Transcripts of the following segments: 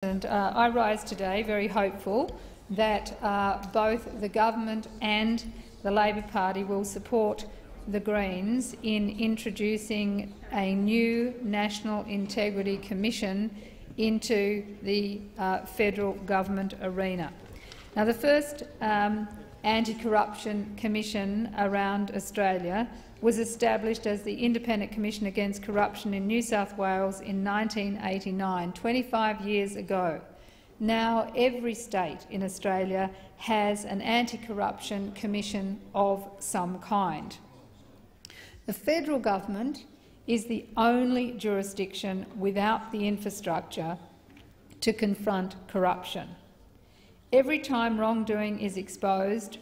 President. I rise today very hopeful that both the government and the Labor Party will support the Greens in introducing a new National Integrity Commission into the federal government arena. Now, the first anti-corruption commission around Australia was established as the Independent Commission Against Corruption in New South Wales in 1989, 25 years ago. Now every state in Australia has an anti-corruption commission of some kind. The federal government is the only jurisdiction without the infrastructure to confront corruption. Every time wrongdoing is exposed,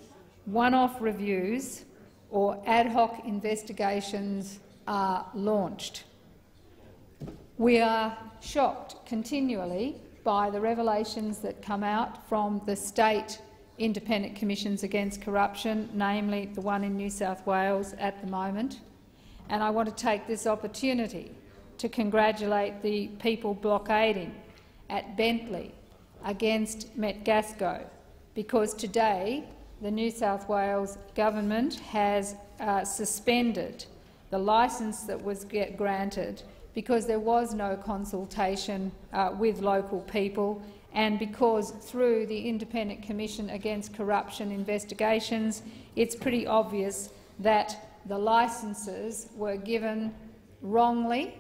one-off reviews or ad hoc investigations are launched. We are shocked continually by the revelations that come out from the state independent commissions against corruption, namely the one in New South Wales at the moment. And I want to take this opportunity to congratulate the people blockading at Bentley against Metgasco, because today the New South Wales government has suspended the licence that was granted because there was no consultation with local people, and because through the Independent Commission Against Corruption investigations it's pretty obvious that the licences were given wrongly,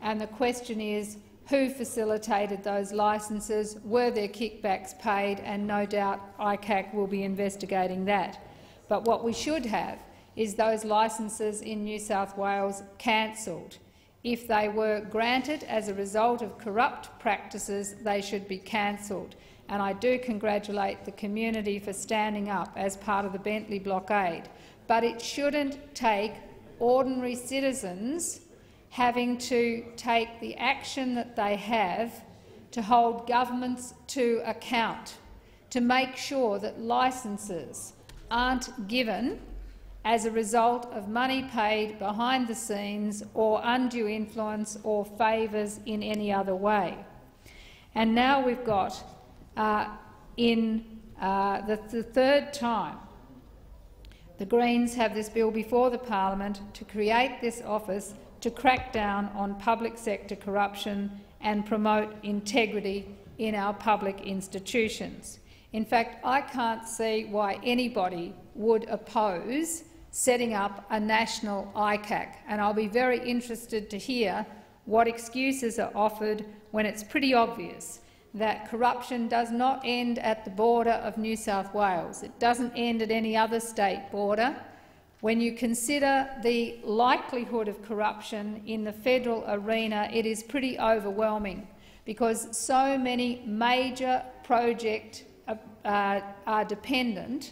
and the question is who facilitated those licences, were there kickbacks paid, and no doubt ICAC will be investigating that. But what we should have is those licences in New South Wales cancelled. If they were granted as a result of corrupt practices, they should be cancelled. And I do congratulate the community for standing up as part of the Bentley blockade. But it shouldn't take ordinary citizens having to take the action that they have to hold governments to account, to make sure that licences aren't given as a result of money paid behind the scenes or undue influence or favours in any other way. And now we've got, the third time, the Greens have this bill before the parliament to create this office to crack down on public sector corruption and promote integrity in our public institutions. In fact, I can't see why anybody would oppose setting up a national ICAC, and I'll be very interested to hear what excuses are offered when it's pretty obvious that corruption does not end at the border of New South Wales. It doesn't end at any other state border. When you consider the likelihood of corruption in the federal arena, it is pretty overwhelming, because so many major projects are dependent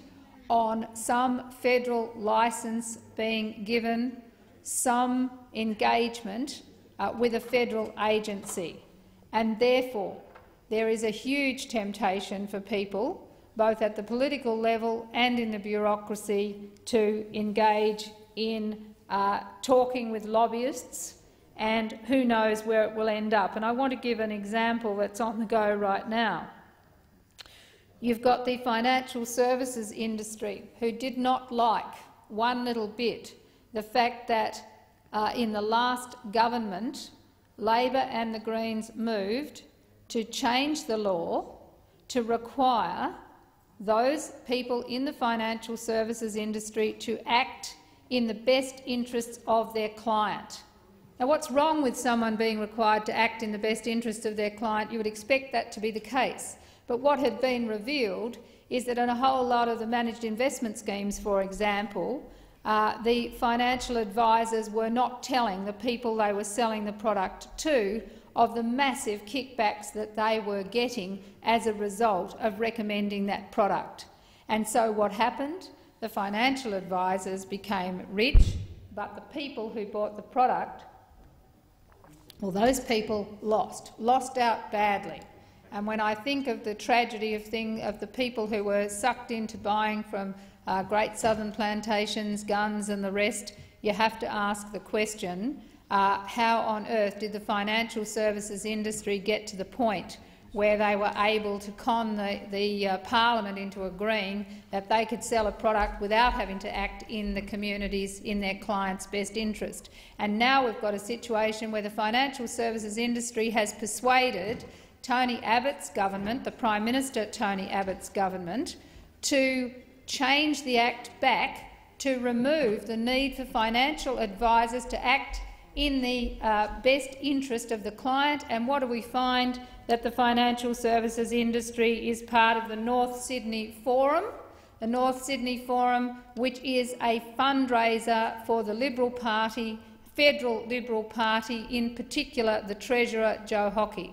on some federal licence being given, some engagement with a federal agency. And therefore, there is a huge temptation for people, both at the political level and in the bureaucracy, to engage in talking with lobbyists, and who knows where it will end up. And I want to give an example that's on the go right now. You've got the financial services industry, who did not like one little bit the fact that in the last government, Labor and the Greens moved to change the law to require those people in the financial services industry to act in the best interests of their client. Now, what's wrong with someone being required to act in the best interests of their client? You would expect that to be the case. But what had been revealed is that in a whole lot of the managed investment schemes, for example, the financial advisors were not telling the people they were selling the product to of the massive kickbacks that they were getting as a result of recommending that product. And so what happened? The financial advisors became rich, but the people who bought the product, well, those people lost out badly. And when I think of the tragedy of the people who were sucked into buying from Great Southern Plantations, guns and the rest, you have to ask the question, how on earth did the financial services industry get to the point where they were able to con the Parliament into agreeing that they could sell a product without having to act in the communities in their clients' best interest. And now we've got a situation where the financial services industry has persuaded Tony Abbott's government, the Prime Minister Tony Abbott's government, to change the Act back to remove the need for financial advisors to act in the best interest of the client. And what do we find? That the financial services industry is part of the North Sydney Forum, which is a fundraiser for the Liberal Party, federal Liberal Party, in particular the Treasurer, Joe Hockey.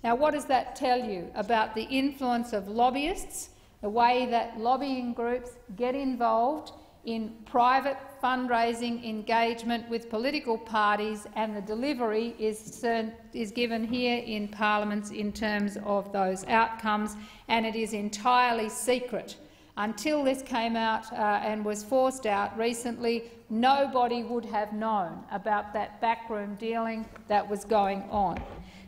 Now, what does that tell you about the influence of lobbyists, the way that lobbying groups get involved in private fundraising engagement with political parties, and the delivery is given here in parliaments in terms of those outcomes, and it is entirely secret. Until this came out and was forced out recently, nobody would have known about that backroom dealing that was going on.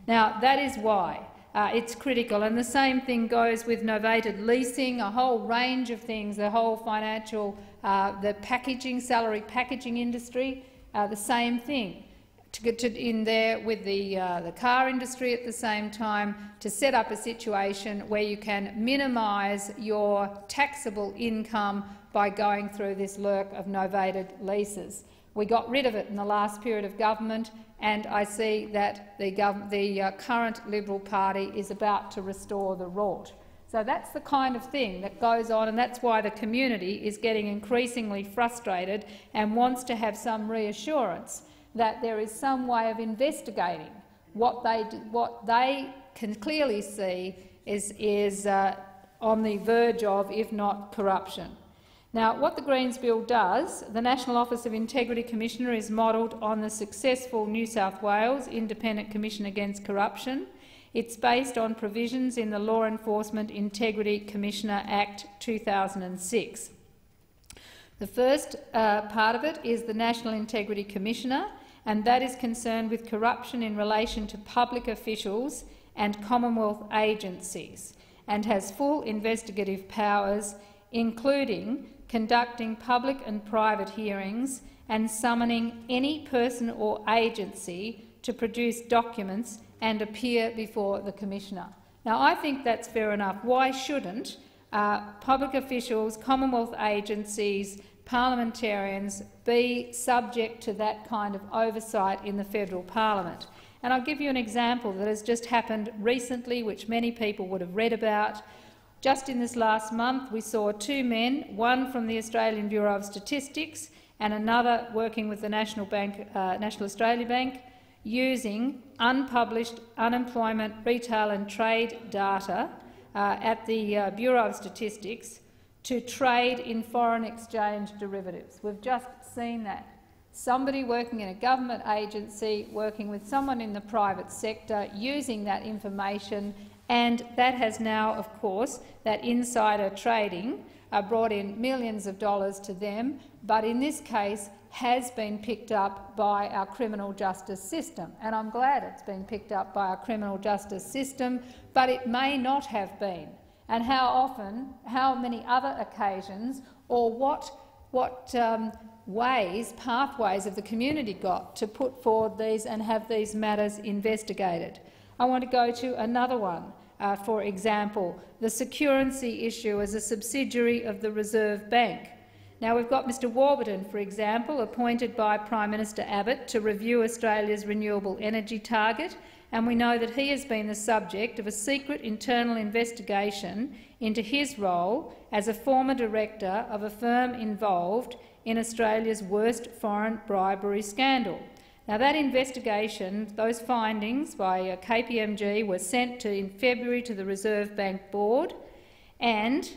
Now, that is why it's critical, and the same thing goes with novated leasing, a whole range of things, the whole financial, the packaging, salary packaging industry, the same thing. To get in there with the car industry at the same time, to set up a situation where you can minimise your taxable income by going through this lurk of novated leases. We got rid of it in the last period of government, and I see that the current Liberal Party is about to restore the rort. So that's the kind of thing that goes on, and that's why the community is getting increasingly frustrated and wants to have some reassurance that there is some way of investigating what they can clearly see is on the verge of, if not corruption. Now, what the Greens Bill does, the National Office of Integrity Commissioner is modelled on the successful New South Wales Independent Commission Against Corruption. It's based on provisions in the Law Enforcement Integrity Commissioner Act 2006. The first part of it is the National Integrity Commissioner, and that is concerned with corruption in relation to public officials and Commonwealth agencies, and has full investigative powers, including conducting public and private hearings and summoning any person or agency to produce documents and appear before the Commissioner. Now, I think that's fair enough. Why shouldn't public officials, Commonwealth agencies, parliamentarians be subject to that kind of oversight in the federal parliament? And I'll give you an example that has just happened recently, which many people would have read about. Just in this last month, we saw two men, one from the Australian Bureau of Statistics and another working with the National Australia Bank, using unpublished unemployment, retail and trade data at the Bureau of Statistics to trade in foreign exchange derivatives. We've just seen that. Somebody working in a government agency, working with someone in the private sector, using that information, and that has now, of course, that insider trading brought in millions of dollars to them, but in this case has been picked up by our criminal justice system. And I'm glad it's been picked up by our criminal justice system, but it may not have been. And how often, how many other occasions, or what pathways have the community got to put forward these and have these matters investigated? I want to go to another one. For example, the securency issue as a subsidiary of the Reserve Bank. Now, we've got Mr Warburton, for example, appointed by Prime Minister Abbott to review Australia's renewable energy target, and we know that he has been the subject of a secret internal investigation into his role as a former director of a firm involved in Australia's worst foreign bribery scandal. Now, that investigation, those findings by KPMG were sent in February to the Reserve Bank Board, and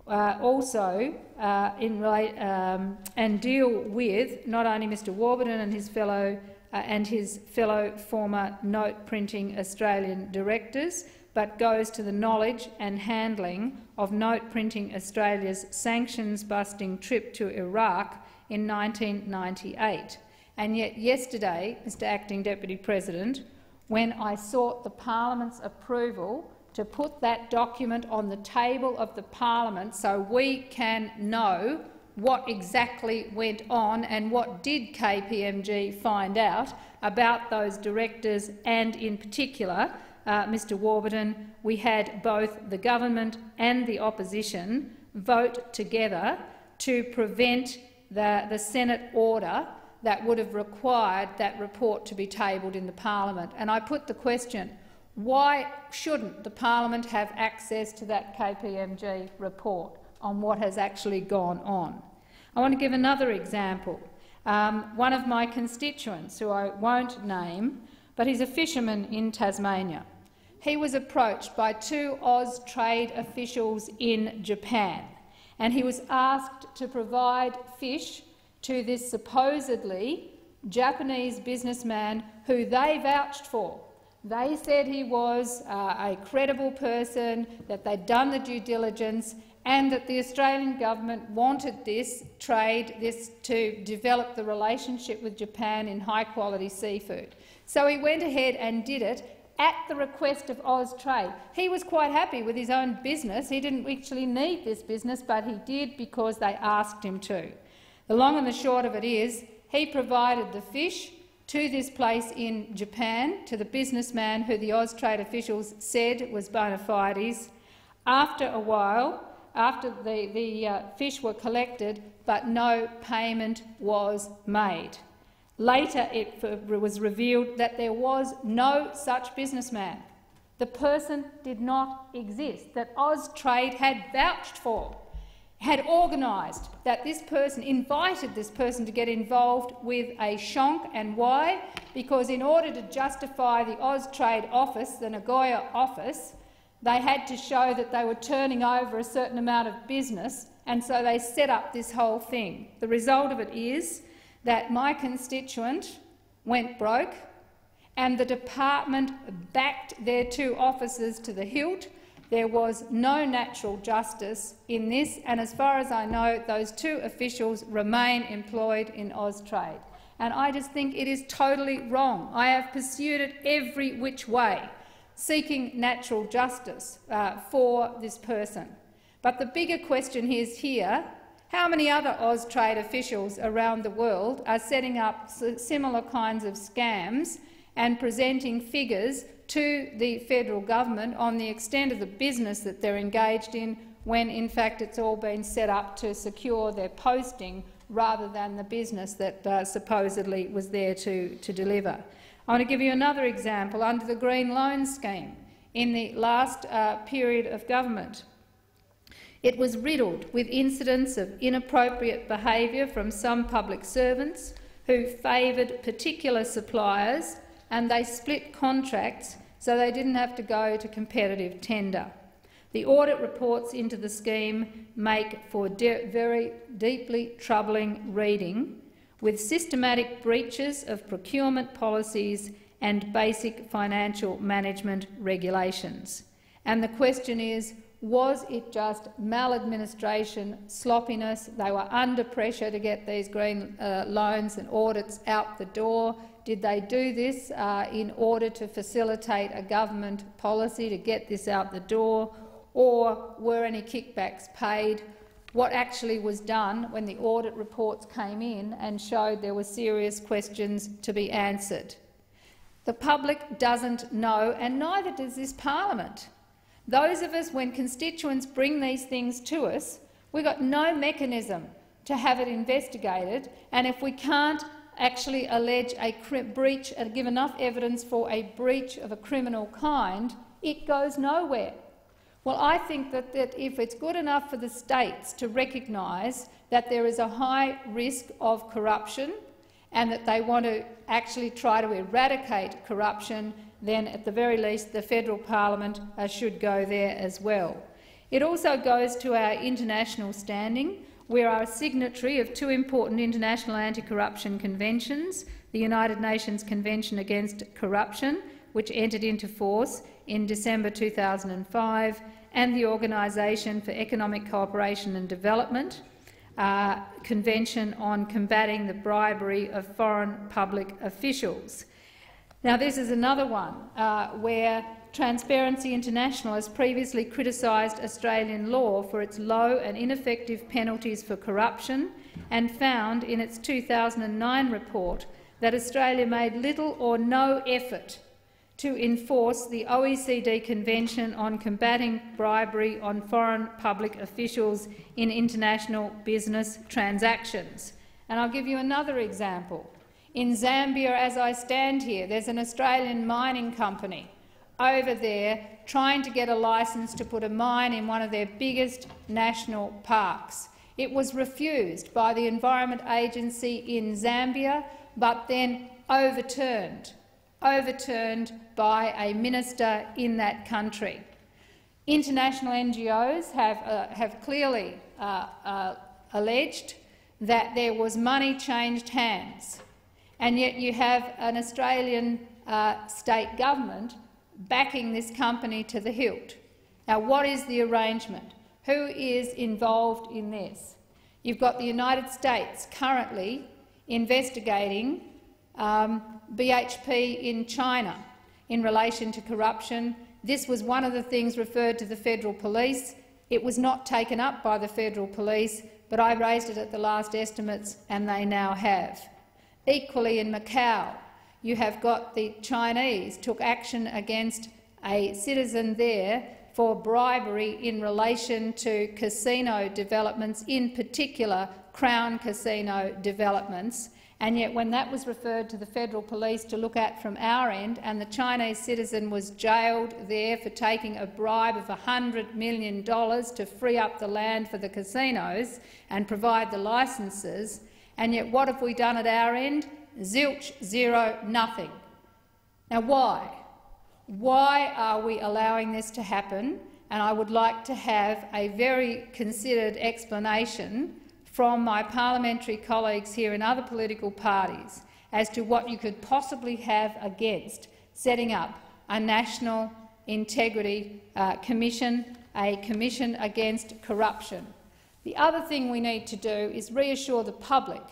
also and deal with not only Mr Warburton and his fellow former note-printing Australian directors, but goes to the knowledge and handling of Note-Printing Australia's sanctions-busting trip to Iraq in 1998. And yet yesterday, Mr Acting Deputy President, when I sought the Parliament's approval to put that document on the table of the parliament so we can know what exactly went on and what did KPMG find out about those directors, and in particular, Mr Warburton, we had both the government and the opposition vote together to prevent the Senate order that would have required that report to be tabled in the parliament. And I put the question, why shouldn't the parliament have access to that KPMG report on what has actually gone on? I want to give another example. One of my constituents, who I won't name, but he's a fisherman in Tasmania. He was approached by 2 Austrade officials in Japan, and he was asked to provide fish to this supposedly Japanese businessman who they vouched for. They said he was a credible person, that they'd done the due diligence, and that the Australian government wanted this to develop the relationship with Japan in high-quality seafood. So he went ahead and did it at the request of Austrade. He was quite happy with his own business. He didn't actually need this business, but he did because they asked him to. The long and the short of it is, he provided the fish to this place in Japan, to the businessman who the Austrade officials said was bona fides. After a while, after the fish were collected, but no payment was made. Later it was revealed that there was no such businessman. The person did not exist, that Austrade had vouched for, had organised, that this person invited this person to get involved with a shonk. And why? Because in order to justify the Austrade office, the Nagoya office, they had to show that they were turning over a certain amount of business, and so they set up this whole thing. The result of it is that my constituent went broke, and the department backed their 2 officers to the hilt. There was no natural justice in this, and as far as I know, those 2 officials remain employed in Austrade. And I just think it is totally wrong. I have pursued it every which way, seeking natural justice for this person. But the bigger question is here, how many other Austrade officials around the world are setting up similar kinds of scams and presenting figures to the federal government on the extent of the business that they're engaged in, when in fact it's all been set up to secure their posting rather than the business that supposedly was there to deliver? I want to give you another example. Under the Green Loan Scheme, in the last period of government, it was riddled with incidents of inappropriate behaviour from some public servants who favoured particular suppliers, and they split contracts so they didn't have to go to competitive tender. The audit reports into the scheme make for very deeply troubling reading, with systematic breaches of procurement policies and basic financial management regulations. And the question is, was it just maladministration, sloppiness? They were under pressure to get these green loans and audits out the door. Did they do this in order to facilitate a government policy to get this out the door, or were any kickbacks paid? What actually was done when the audit reports came in and showed there were serious questions to be answered? The public doesn't know, and neither does this parliament. Those of us, when constituents bring these things to us, we've got no mechanism to have it investigated, and if we can't actually allege a breach and give enough evidence for a breach of a criminal kind, it goes nowhere. Well, I think that if it's good enough for the states to recognise that there is a high risk of corruption and that they want to actually try to eradicate corruption, then at the very least the federal parliament should go there as well. It also goes to our international standing. We are a signatory of 2 important international anti-corruption conventions, the United Nations Convention Against Corruption, which entered into force in December 2005, and the Organisation for Economic Cooperation and Development Convention on Combating the Bribery of Foreign Public Officials. Now, this is another one where Transparency International has previously criticised Australian law for its low and ineffective penalties for corruption and found in its 2009 report that Australia made little or no effort to enforce the OECD Convention on Combating Bribery on Foreign Public Officials in International Business Transactions. And I'll give you another example. In Zambia, as I stand here, there's an Australian mining company over there trying to get a licence to put a mine in one of their biggest national parks. It was refused by the Environment Agency in Zambia, but then overturned by a minister in that country. International NGOs have clearly alleged that there was money changed hands, and yet you have an Australian state government backing this company to the hilt. Now, what is the arrangement? Who is involved in this? You've got the United States currently investigating BHP in China in relation to corruption. This was one of the things referred to the federal police. It was not taken up by the federal police, but I raised it at the last estimates, and they now have. Equally in Macau, you have got the Chinese took action against a citizen there for bribery in relation to casino developments, in particular Crown Casino developments. And yet when that was referred to the federal police to look at from our end, and the Chinese citizen was jailed there for taking a bribe of $100 million to free up the land for the casinos and provide the licences, and yet what have we done at our end? Zilch, zero, nothing. Now why? Why are we allowing this to happen? And I would like to have a very considered explanation from my parliamentary colleagues here in other political parties as to what you could possibly have against setting up a National Integrity Commission, a commission against corruption. The other thing we need to do is reassure the public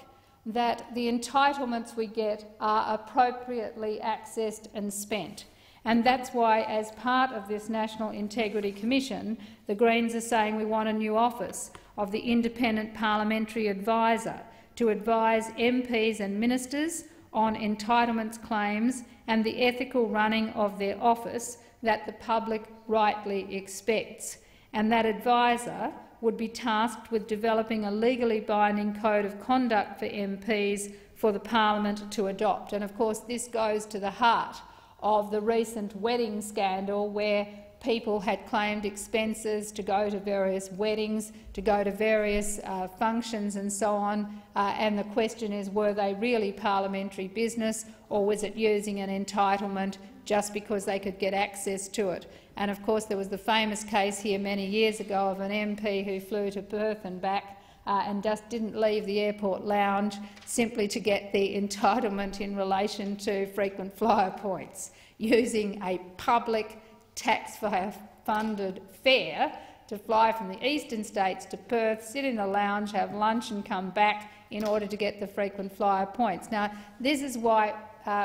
that the entitlements we get are appropriately accessed and spent. And that's why, as part of this National Integrity Commission, the Greens are saying we want a new office of the Independent Parliamentary Advisor to advise MPs and ministers on entitlements claims and the ethical running of their office that the public rightly expects. And that advisor would be tasked with developing a legally binding code of conduct for MPs for the parliament to adopt. And of course this goes to the heart of the recent wedding scandal, where people had claimed expenses to go to various weddings, to go to various functions and so on, and the question is, were they really parliamentary business, or was it using an entitlement just because they could get access to it? And of course there was the famous case here many years ago of an MP who flew to Perth and back and just didn't leave the airport lounge simply to get the entitlement in relation to frequent flyer points, using a public taxpayer-funded fare to fly from the eastern states to Perth, sit in the lounge, have lunch and come back in order to get the frequent flyer points. Now, this is why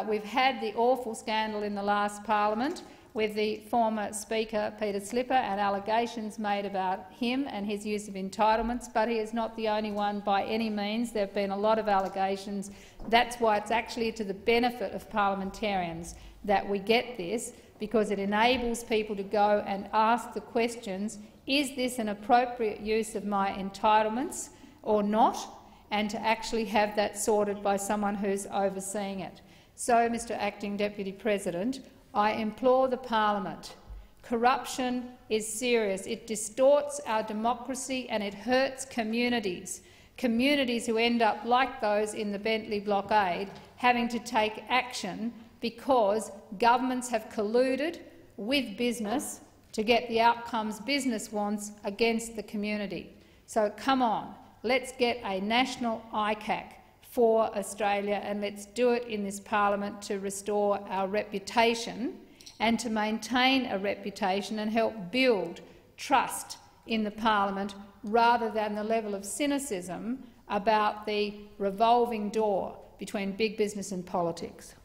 we've had the awful scandal in the last parliament with the former Speaker, Peter Slipper, and allegations made about him and his use of entitlements, but he is not the only one by any means. There have been a lot of allegations. That's why it's actually to the benefit of parliamentarians that we get this, because it enables people to go and ask the questions, is this an appropriate use of my entitlements or not, and to actually have that sorted by someone who's overseeing it. So, Mr Acting Deputy President, I implore the parliament. Corruption is serious. It distorts our democracy and it hurts communities, communities who end up, like those in the Bentley blockade, having to take action because governments have colluded with business to get the outcomes business wants against the community. So come on, let's get a national ICAC for Australia, and let's do it in this parliament to restore our reputation and to maintain a reputation and help build trust in the parliament, rather than the level of cynicism about the revolving door between big business and politics.